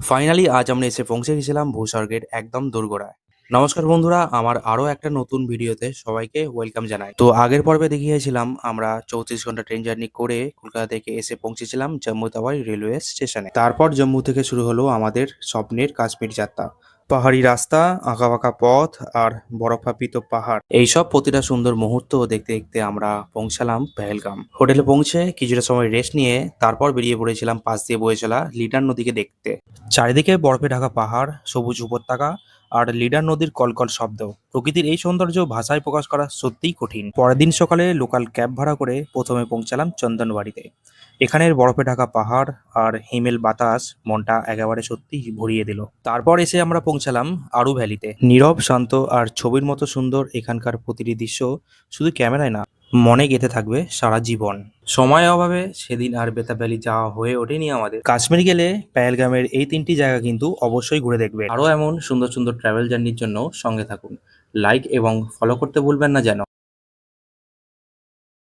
Finally আজ আমরা এসে পৌঁছে গেছিলাম ভূস্বর্গের একদম দোরগোড়ায়। নমস্কার বন্ধুরা, আমার আরো একটা নতুন ভিডিওতে সবাইকে ওয়েলকাম জানাই। তো আগের পর্বে দেখিয়েছিলাম আমরা 34 ঘন্টা ট্রেন জার্নি করে কলকাতা থেকে এসে পৌঁছেছিলাম জম্মু তাওয়াই রেলওয়ে স্টেশনে। তারপর জম্মু থেকে শুরু হলো আমাদের স্বপ্নের কাশ্মীর যাত্রা। পাহাড়ি রাস্তা, আঁকাবাঁকা পথ আর বরফাবৃত পাহাড়, এইসব প্রতিটা সুন্দর মুহূর্ত দেখতে দেখতে আমরা পৌঁছালাম পেহেলগাম। হোটেলে পৌঁছে কিছুটা সময় রেস্ট নিয়ে তারপর বেরিয়ে পড়েছিলাম পাশ দিয়ে বয়ে চলা লিডার নদীকে দেখতে। চারিদিকে বরফে ঢাকা পাহাড়, সবুজ উপত্যকা আর লিডার নদীর কলকল শব্দ। প্রকৃতির এই সৌন্দর্য ভাষায় প্রকাশ করা সত্যিই কঠিন। পরের দিন সকালে লোকাল ক্যাব ভাড়া করে প্রথমে পৌঁছালাম চন্দনবাড়িতে। এখানের বরফে ঢাকা পাহাড় আর হিমেল বাতাস মনটা একেবারে সত্যি ভরিয়ে দিল। তারপর এসে আমরা পৌঁছালাম আরু ভ্যালিতে। নীরব, শান্ত আর ছবির মতো সুন্দর এখানকার প্রতিটি দৃশ্য শুধু ক্যামেরায় না, মনে গেঁথে থাকবে সারা জীবন। সময়ের অভাবে সেদিন আর বেতাব ভ্যালি যাওয়া হয়ে ওঠেনি আমাদের। কাশ্মীর গেলে পেহেলগামের এই 3টি জায়গা কিন্তু অবশ্যই ঘুরে দেখবে। আরও এমন সুন্দর সুন্দর ট্রাভেল জার্নির জন্য সঙ্গে থাকুন। লাইক এবং ফলো করতে ভুলবেন না যেন।